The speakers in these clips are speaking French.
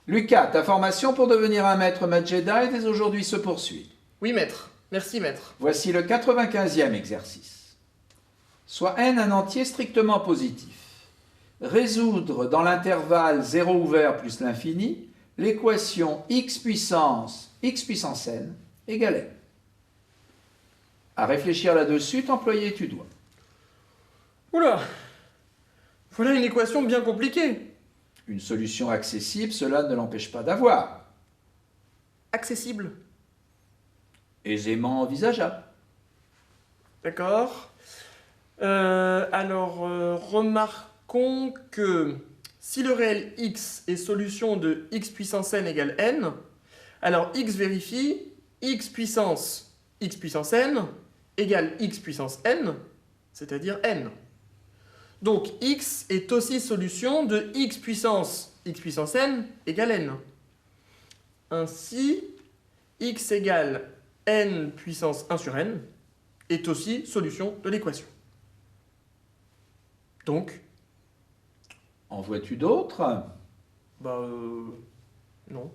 Lucas, ta formation pour devenir un maître Jedi dès aujourd'hui se poursuit. Oui, maître. Merci, maître. Voici le 95e exercice. Soit n un entier strictement positif. Résoudre dans l'intervalle 0 ouvert plus l'infini l'équation x puissance n égale n. À réfléchir là-dessus, t'employer tu dois. Oula! Voilà une équation bien compliquée. Une solution accessible, cela ne l'empêche pas d'avoir. Accessible. Aisément envisageable. D'accord. Remarquons que si le réel x est solution de x puissance n égale n, alors x vérifie x puissance n égale x puissance n, c'est-à-dire n. Donc x est aussi solution de x puissance n égale n. Ainsi, x égale n puissance 1 sur n est aussi solution de l'équation. Donc, en vois-tu d'autres? Non.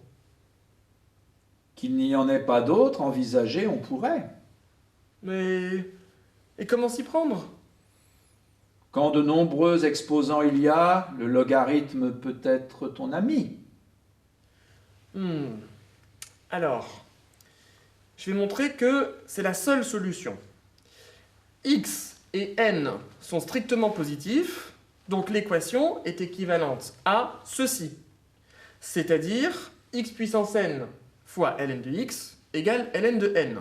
Qu'il n'y en ait pas d'autres, envisager, on pourrait. Mais, et comment s'y prendre? Quand de nombreux exposants il y a, le logarithme peut être ton ami. Alors, je vais montrer que c'est la seule solution. X et n sont strictement positifs, donc l'équation est équivalente à ceci. C'est-à-dire x puissance n fois ln de x égale ln de n.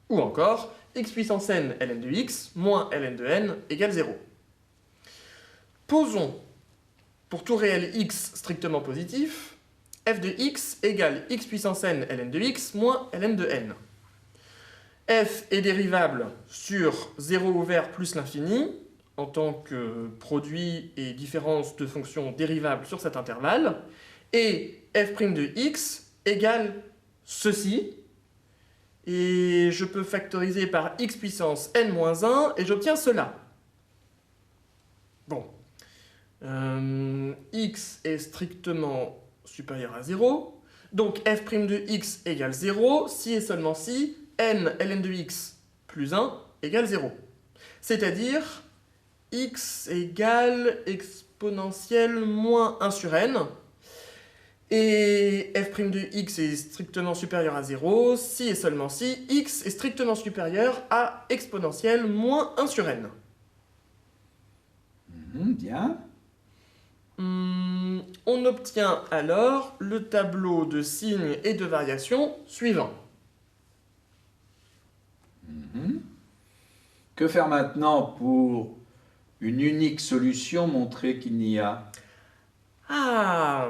Ou encore, x puissance n ln de x moins ln de n égale 0. Posons, pour tout réel x strictement positif, f de x égale x puissance n ln de x moins ln de n. F est dérivable sur 0 ouvert plus l'infini, en tant que produit et différence de fonctions dérivables sur cet intervalle, et f' de x égale ceci, et je peux factoriser par x puissance n moins 1, et j'obtiens cela. Bon. X est strictement supérieur à 0, donc f' de x égale 0, si et seulement si n ln de x plus 1 égale 0. C'est-à-dire x égale exponentielle moins 1 sur n, et f' de x est strictement supérieur à 0, si et seulement si x est strictement supérieur à exponentielle moins 1 sur n. Bien. On obtient alors le tableau de signes et de variations suivant. Que faire maintenant pour une unique solution montrer qu'il n'y a? Ah,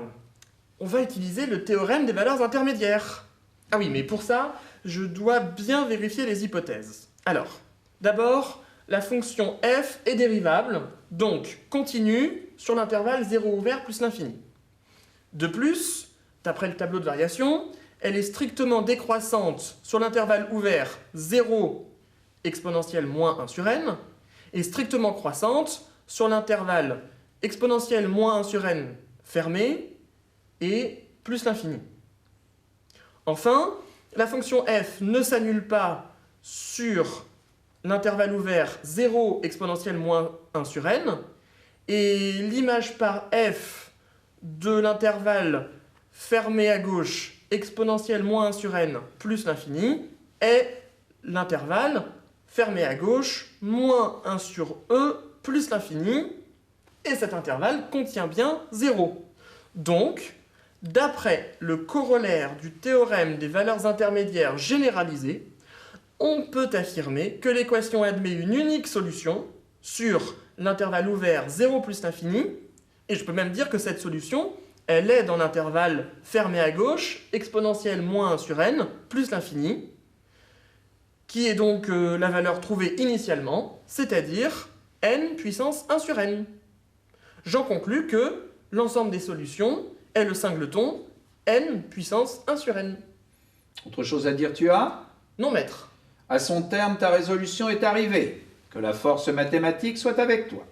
on va utiliser le théorème des valeurs intermédiaires. Ah oui, mais pour ça, je dois bien vérifier les hypothèses. Alors, d'abord, la fonction f est dérivable, donc continue sur l'intervalle 0 ouvert plus l'infini. De plus, d'après le tableau de variation, elle est strictement décroissante sur l'intervalle ouvert 0 exponentielle moins 1 sur n, et strictement croissante sur l'intervalle exponentielle moins 1 sur n fermé et plus l'infini. Enfin, la fonction f ne s'annule pas sur l'intervalle ouvert 0 exponentielle moins 1 sur n, et l'image par f de l'intervalle fermé à gauche exponentielle moins 1 sur n plus l'infini est l'intervalle fermé à gauche moins 1 sur e plus l'infini, et cet intervalle contient bien 0. Donc, d'après le corollaire du théorème des valeurs intermédiaires généralisées, on peut affirmer que l'équation admet une unique solution sur l'intervalle ouvert 0 plus l'infini, et je peux même dire que cette solution, elle est dans l'intervalle fermé à gauche, exponentielle moins 1 sur n, plus l'infini, qui est donc la valeur trouvée initialement, c'est-à-dire n puissance 1 sur n. J'en conclus que l'ensemble des solutions est le singleton n puissance 1 sur n. Autre chose à dire tu as? Non, maître. À son terme, ta résolution est arrivée. Que la force mathématique soit avec toi.